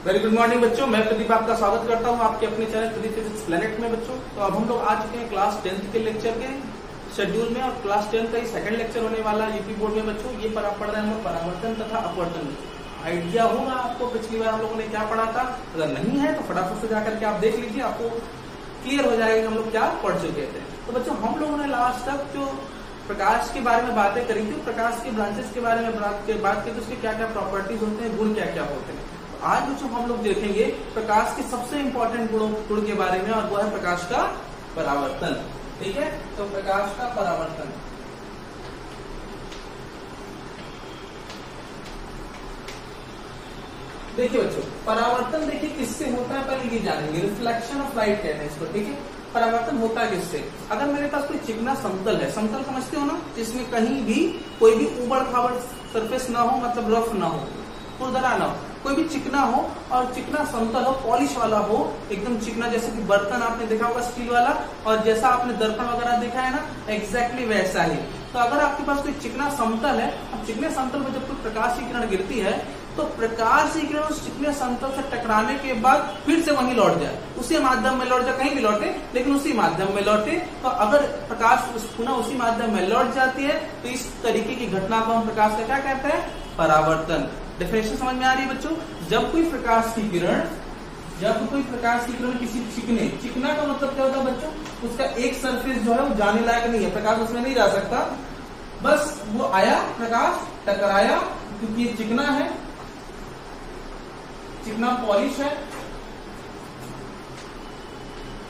Very good morning बच्चों, मैं प्रदीप आपका स्वागत करता हूं आपके अपने चैनल प्रदीप फिजिक्स प्लेनेट में। बच्चों तो अब हम लोग आ चुके हैं क्लास 10th के लेक्चर के शेड्यूल में, और क्लास 10 का ही सेकंड लेक्चर होने वाला है यूपी बोर्ड में। बच्चों ये पर आप पढ़ रहे हैं परावर्तन तथा अपवर्तन। आइडिया होगा आपको पिछली बार हम लोगों ने क्या पढ़ा था, अगर नहीं है तो फटाफट से जाकर के आप देख लीजिए, आपको क्लियर हो जाएगा कि हम लोग क्या पढ़ चुके थे। तो बच्चों हम लोगों ने लास्ट तक जो प्रकाश के बारे में बातें करी थी, प्रकाश के ब्रांचेस के बारे में बात की, तो उसके क्या क्या प्रॉपर्टीज होते हैं, गुण क्या क्या होते हैं। आज जो हम लोग देखेंगे प्रकाश के सबसे इंपॉर्टेंट गुण के बारे में, और वो है प्रकाश का परावर्तन। ठीक है, तो प्रकाश का परावर्तन। देखिए बच्चों, परावर्तन देखिए किससे होता है, पहले ये जानेंगे। रिफ्लेक्शन ऑफ लाइट कहते हैं इसको। ठीक है, परावर्तन होता है किससे? अगर मेरे पास कोई चिकना समतल है, समतल समझते हो ना, जिसमें कहीं भी कोई भी उबड़ खाबड़ सरफेस ना हो, मतलब रफ ना हो, खुरदरा ना हो, कोई भी चिकना हो और चिकना समतल हो, पॉलिश वाला हो, एकदम चिकना, जैसे कि बर्तन आपने देखा होगा स्टील वाला, और जैसा आपने दर्पण वगैरह देखा है ना, एग्जैक्टली वैसा ही। तो अगर आपके पास कोई चिकना समतल है, अब चिकने समतल में जब कोई प्रकाश की किरण गिरती है, तो प्रकाश की किरण उस चिकने समतल से टकराने के बाद फिर से वहीं लौट जाए, उसी माध्यम में लौट जाए, कहीं भी लौटे लेकिन उसी माध्यम में लौटे। तो अगर प्रकाश पुनः उसी माध्यम में लौट जाती है, तो इस तरीके की घटना को हम प्रकाश का क्या कहते हैं? परावर्तन। डेफिनेशन समझ में आ रही है बच्चों? जब कोई प्रकाश की किरण किसी चिकना का मतलब क्या होता है बच्चों? उसका एक सरफेस जो है वो जाने लायक नहीं है, प्रकाश उसमें नहीं जा सकता। बस वो आया, प्रकाश टकराया, क्योंकि ये चिकना है, चिकना पॉलिश है,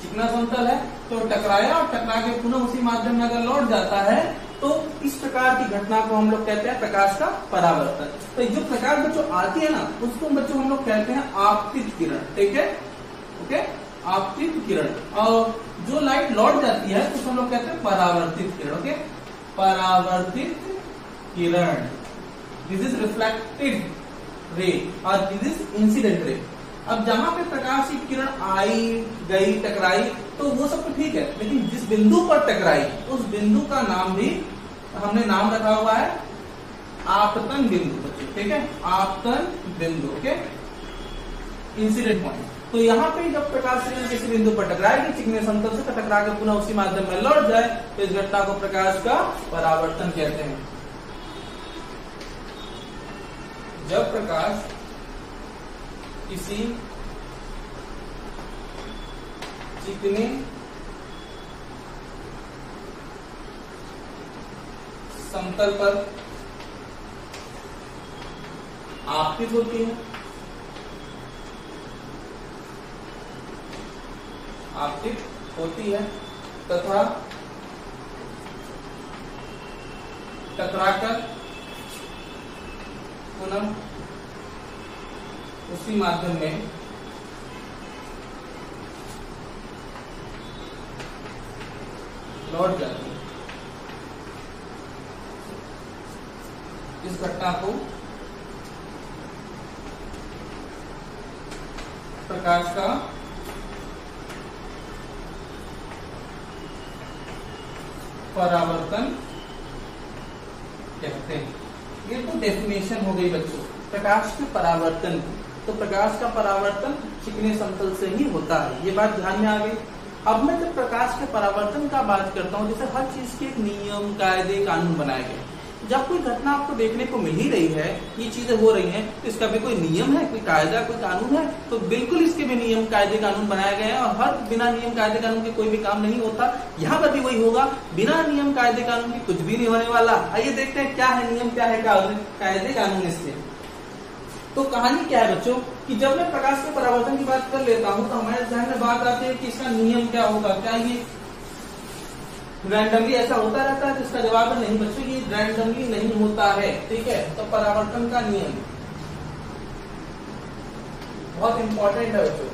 चिकना समतल है, तो टकराया और टकरा के पुनः उसी माध्यम में अगर लौट जाता है, तो इस प्रकार की घटना को हम लोग कहते हैं प्रकाश का परावर्तन। तो जो प्रकाश बच्चों आती है ना, उसको बच्चों हम लोग कहते हैं आपतित किरण। ठीक है, ओके, आपतित किरण। और जो लाइट लौट जाती है उसको हम लोग कहते हैं परावर्तित किरण। ओके, परावर्तित किरण। दिस इज रिफ्लेक्टेड रे और दिस इज इंसिडेंट रे। अब जहां पे प्रकाश की किरण आई गई टकराई, तो वो सब तो ठीक है, लेकिन जिस बिंदु पर टकराई उस बिंदु का नाम भी हमने नाम रखा हुआ है आपतन बिंदु। ठीक है, आपतन बिंदु। Okay, incident point. तो यहाँ पे जब प्रकाश की किरण किसी बिंदु पर टकराएगी, चिकने समतल से टकरा के पुनः उसी माध्यम में लौट जाए, तो इस घटना को प्रकाश का परावर्तन कहते हैं। जब प्रकाश किसी चिकने समतल पर आपतित होती है, तथा टकराकर पुनः उसी माध्यम में लौट जाती है, इस घटना को प्रकाश का परावर्तन कहते हैं। ये तो डेफिनेशन हो गई बच्चों प्रकाश के परावर्तन की। तो प्रकाश का परावर्तन चिकने समतल से ही होता है, ये बात ध्यान में आ गई। अब मैं जब प्रकाश के परावर्तन का बात करता हूँ, जैसे हर चीज के एक नियम, कायदे, कानून बनाए गए। जब कोई घटना आपको देखने को मिल ही रही है, ये चीजें हो रही हैं, तो इसका भी कोई नियम है, कोई कायदा, कोई कानून है। तो बिल्कुल इसके भी नियम, कायदे, कानून बनाए गए हैं, और हर बिना नियम, कायदे, कानून के कोई भी काम नहीं होता। यहाँ पर भी वही होगा, बिना नियम, कायदे, कानून के कुछ भी नहीं होने वाला। आइए देखते हैं क्या है नियम, क्या है कायदे, कानून इससे। तो कहानी क्या है बच्चों, कि जब मैं प्रकाश के परावर्तन की बात कर लेता हूं, तो हमारे ध्यान में बात आती है कि इसका नियम क्या होगा। क्या ये रैंडमली ऐसा होता रहता है? तो इसका जवाब है नहीं बच्चों, ये रैंडमली नहीं होता है। ठीक है, तो परावर्तन का नियम बहुत इंपॉर्टेंट है बच्चों,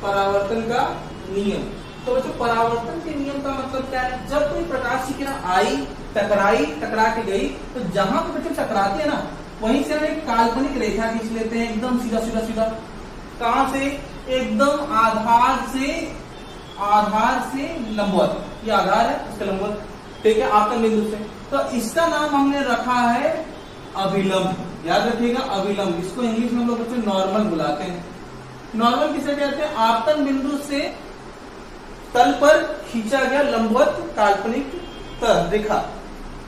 परावर्तन का नियम। तो बच्चों परावर्तन के नियम का मतलब क्या है? जब कोई प्रकाश की किरण आई, टकराई, टकरा के गई, तो जहां पे बच्चों टकराती है ना, वहीं से हम एक काल्पनिक रेखा खींच लेते हैं, एकदम सीधा सीधा सीधा। कहां से? एकदम आधार से लंबवत। ये आधार है, इसका लंबवत। ठीक है, आपतन बिंदु से। तो इसका नाम हमने रखा है अभिलंब। याद रखिएगा अविलंब, इसको इंग्लिश में हम लोग बच्चों नॉर्मल बुलाते हैं। नॉर्मल किसे कहते हैं? आपतन बिंदु से तल पर खींचा गया लंबवत काल्पनिक रेखा,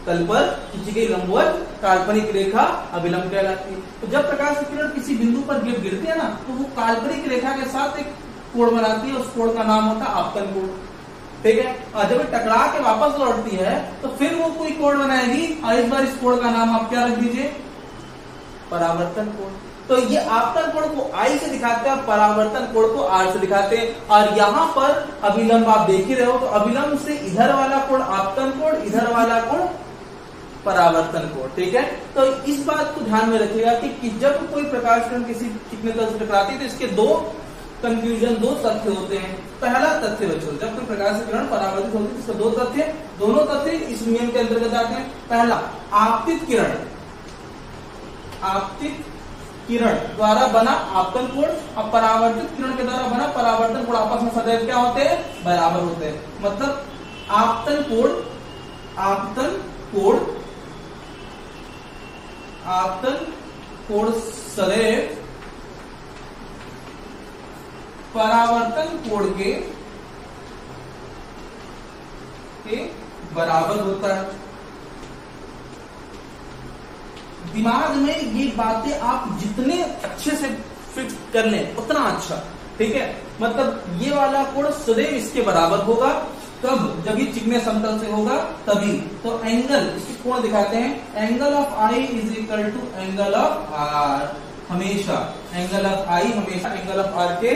तल पर खींची गई लंबवत काल्पनिक रेखा अविलंब कहलाती है। तो जब प्रकाश की किरण किसी बिंदु पर गिरती है ना, तो वो काल्पनिक रेखा के साथ एक कोण बनाती है, उस कोण का नाम होता है आपतन कोण। ठीक है, और जब टकरा के वापस लौटती है तो फिर वो कोई कोण बनाएगी, और इस बार इस कोण का नाम आप क्या रख दीजिए? परावर्तन कोण। तो ये आपतन कोण को आई से दिखाते हैं, परावर्तन कोण को आर से दिखाते हैं। और यहाँ पर अविलंब आप देख ही रहे हो, तो अविलंब से इधर वाला कोण आपतन कोण, इधर वाला कोण परावर्तन कोण। ठीक है, तो इस बात को ध्यान में रखिएगा कि जब कोई प्रकाश किरण किसी चिकने तल से टकराती है तो इसके दो कंफ्यूजन, दो तथ्य होते हैं। पहला तथ्य बच्चों, जब कोई प्रकाश की किरण परावर्तित होती है इसके दो तथ्य, दोनों तथ्य इस नियम के अंतर्गत आते हैं। पहला, आपतित किरण द्वारा बना आपतन कोण और परावर्तित किरण के द्वारा बना परावर्तन कोण आपस में सदैव क्या होते हैं? बराबर होते हैं। मतलब आपतन कोण सदैव परावर्तन कोण के बराबर होता है। दिमाग में ये बातें आप जितने अच्छे से फिक्स कर लें उतना अच्छा। ठीक है, मतलब ये वाला कोण सदैव इसके बराबर होगा। कब? जब ये चिकने समतल से होगा तभी। तो एंगल, इसके कोण दिखाते हैं, angle of I is equal to angle of R. हमेशा एंगल ऑफ आई हमेशा एंगल ऑफ आर के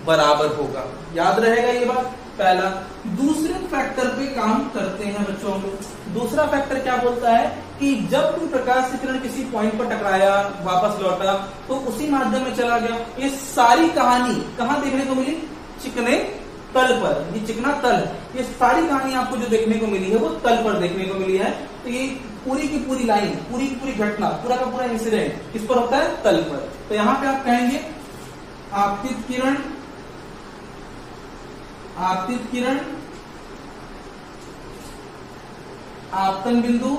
बराबर होगा। याद रहेगा ये बात, पहला। दूसरे फैक्टर पे काम करते हैं बच्चों को। दूसरा फैक्टर क्या बोलता है कि जब कोई प्रकाश किरण किसी पॉइंट पर टकराया, वापस लौटा, तो उसी माध्यम में चला गया। ये सारी कहानी कहां देखने को मिली? चिकने तल पर। ये चिकना तल है, ये सारी कहानी आपको जो देखने को मिली है वो तल पर देखने को मिली है। तो ये पूरी की पूरी लाइन, पूरी की पूरी घटना, पूरा का पूरा इंसिडेंट किस पर होता है? तल पर। तो यहां पे आप कहेंगे आपतित किरण आपतन बिंदु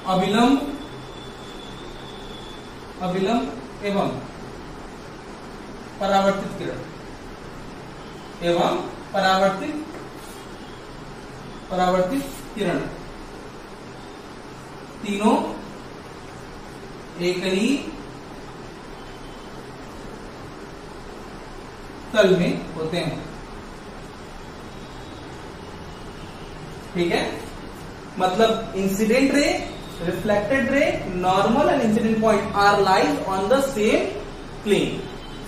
अविलंब एवं परावर्तित किरण तीनों एक ही तल में होते हैं। ठीक है, मतलब incident ray, reflected ray, normal and incident point are lies on the same plane.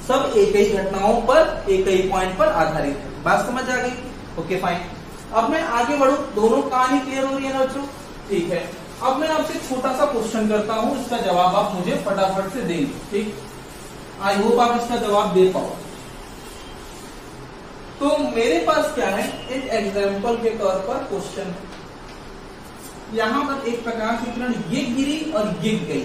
सब एक ही घटनाओं पर, एक ही पॉइंट पर आधारित है। बात समझ आ गई? Okay fine. अब मैं आगे बढ़ू, दोनों कहानी क्लियर हो रही है ना बच्चों? ठीक है, अब मैं आपसे छोटा सा क्वेश्चन करता हूं, इसका जवाब आप मुझे फटाफट से देंगे। ठीक, आई होप आप इसका जवाब दे पाओ। तो मेरे पास क्या है, एक एग्जाम्पल के तौर पर क्वेश्चन है। यहां पर एक प्रकाश की किरण ये गिरी और ये गई।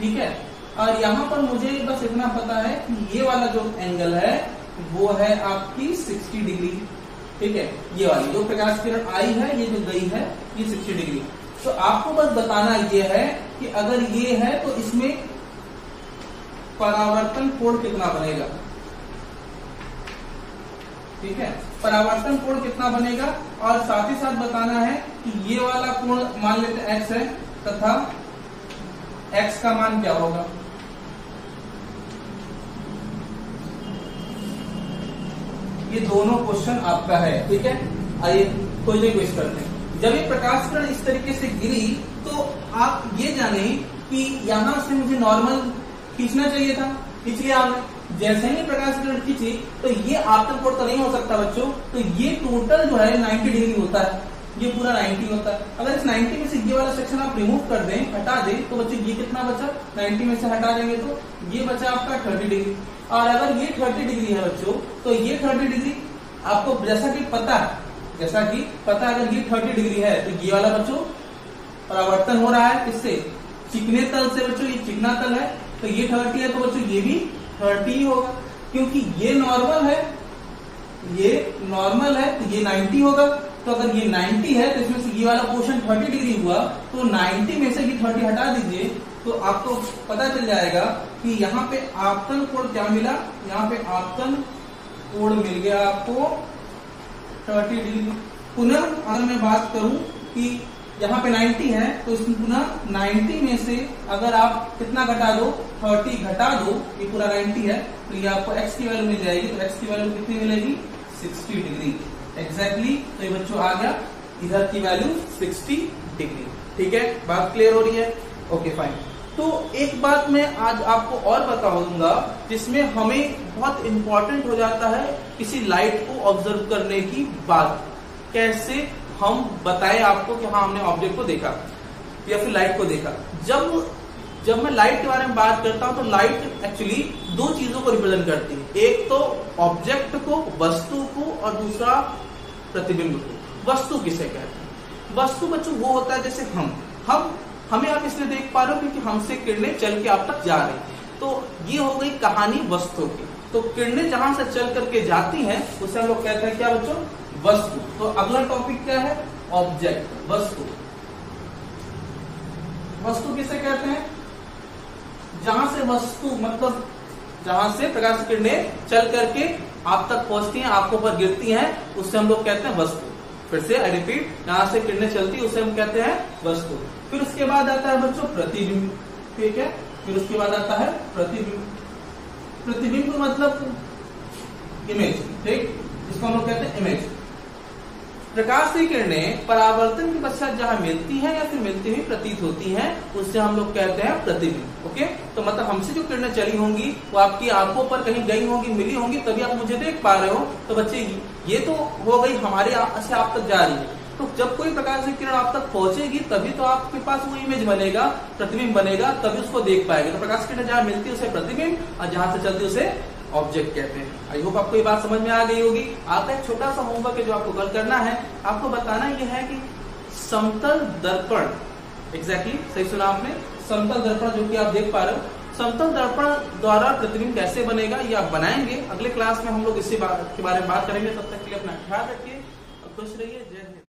ठीक है, और यहां पर मुझे बस इतना पता है कि ये वाला जो एंगल है वो है आपकी 60 डिग्री। ठीक है, ये वाली जो प्रकाश किरण आई है, ये जो गई है, ये 60 डिग्री। तो आपको बस बताना ये है कि अगर ये है तो इसमें परावर्तन कोण कितना बनेगा। ठीक है, परावर्तन कोण कितना बनेगा, और साथ ही साथ बताना है कि ये वाला कोण मान लेते हैं x है, तथा x का मान क्या होगा। ये दोनों क्वेश्चन आपका है। ठीक है, आइए कोई क्वेश्चन करते हैं। जब ये प्रकाश किरण इस तरीके से गिरी तो आप ये जाने कि यहां से मुझे नॉर्मल खींचना चाहिए था, खींच लिया आपने। जैसे ही प्रकाश किरण खींची तो ये आपतन कोण तो नहीं हो सकता बच्चों, तो ये टोटल जो है 90 डिग्री होता है, ये पूरा 90 होता है। अगर इस 90 में से ये वाला सेक्शन आप रिमूव कर दें, हटा दें, तो बच्चों ये कितना बचा? 90 में से हटा देंगे तो ये बचा आपका 30 डिग्री। और अगर ये 30 डिग्री है बच्चों, तो ये 30 डिग्री आपको जैसा कि पता अगर ये 30 डिग्री है तो ये वाला बच्चों परावर्तन हो रहा है किससे? चिकने तल से। बच्चों ये चिकना तल है तो ये 30 है, तो बच्चों ये भी 30 ही होगा, क्योंकि ये नॉर्मल है तो ये 90 होगा। तो अगर ये 90 है तो इसमें से ये वाला पोर्शन 30 डिग्री हुआ, तो 90 में से ये 30 हटा दीजिए तो आपको पता चल जाएगा कि यहाँ पे आपतन कोण क्या मिला, यहाँ पे आपतन कोण मिल गया आपको 30 डिग्री। पुनः अगर मैं बात करूं कि यहाँ पे 90 है तो इसमें पुनः 90 में से अगर आप कितना घटा दो, 30 घटा दो, ये पूरा 90 है तो ये आपको x की वैल्यू मिल जाएगी। तो x की वैल्यू कितनी मिलेगी, 60 डिग्री एग्जैक्टली। तो ये बच्चों आ गया इधर की वैल्यू 60 डिग्री। ठीक है, बात क्लियर हो रही है? Okay fine. तो एक बात मैं आज आपको और बताऊंगा जिसमें हमें बहुत इंपॉर्टेंट हो जाता है किसी लाइट को ऑब्जर्व करने की बात, कैसे हम बताएं आपको कि हाँ हमने ऑब्जेक्ट को देखा या फिर लाइट को देखा। जब मैं लाइट के बारे में बात करता हूं तो लाइट एक्चुअली दो चीजों को रिप्रेजेंट करती है, एक तो ऑब्जेक्ट को, वस्तु को, और दूसरा प्रतिबिंब को। वस्तु किसे कहते हैं? वस्तु बच्चों वो होता है जैसे हमें आप इसलिए देख पा रहे हो क्योंकि हमसे किरणें चल के आप तक जा रही हैं। तो ये हो गई कहानी वस्तु की। तो किरणें जहां से चल करके जाती हैं उसे हम लोग कहते हैं क्या बच्चों, वस्तु। तो अगला टॉपिक क्या है, ऑब्जेक्ट, वस्तु। वस्तु किसे कहते हैं, जहां से वस्तु मतलब जहां से प्रकाश की किरणें चल करके आप तक पहुंचती हैं, आपको पर गिरती हैं, उससे हम लोग कहते हैं वस्तु। फिर से आई रिपीट, जहां से किरणें चलती है उसे हम कहते हैं वस्तु। फिर उसके बाद आता है बच्चों प्रतिबिंब। ठीक है, फिर उसके बाद आता है प्रतिबिंब। प्रतिबिंब मतलब इमेज, ठीक, जिसको हम लोग कहते हैं इमेज। प्रकाश की किरणें परावर्तन के पश्चात जहां मिलती है या फिर मिलती हुई प्रतीत होती हैं उससे हम लोग कहते हैं प्रतिबिंब। ओके, तो मतलब हमसे जो किरणें चली होंगी वो आपकी आंखों पर कहीं गई होंगी, मिली होंगी, तभी आप मुझे देख पा रहे हो। तो बच्चे ये तो हो गई हमारे से आप तक जा रही है। तो जब कोई प्रकाश की किरण आप तक पहुंचेगी तभी तो आपके पास वो इमेज बनेगा, प्रतिबिंब बनेगा, तभी उसको देख पाएगा। तो प्रकाश की किरण जहां मिलती है उसे प्रतिबिंब और जहां से चलती है उसे ऑब्जेक्ट कहते हैं। आई होप आपको ये बात समझ में आ गई होगी। आपका एक छोटा सा होमवर्क है जो आपको कल करना है, आपको बताना यह है कि समतल दर्पण, एग्जैक्टली सही सुना आपने, समतल दर्पण जो कि आप देख पा रहे हो, समतल दर्पण द्वारा प्रतिबिंब कैसे बनेगा ये आप बनाएंगे। अगले क्लास में हम लोग इसी बात के बारे में बात करेंगे। तब तक के लिए अपना ख्याल रखिए और खुश रहिए। जय हिंद।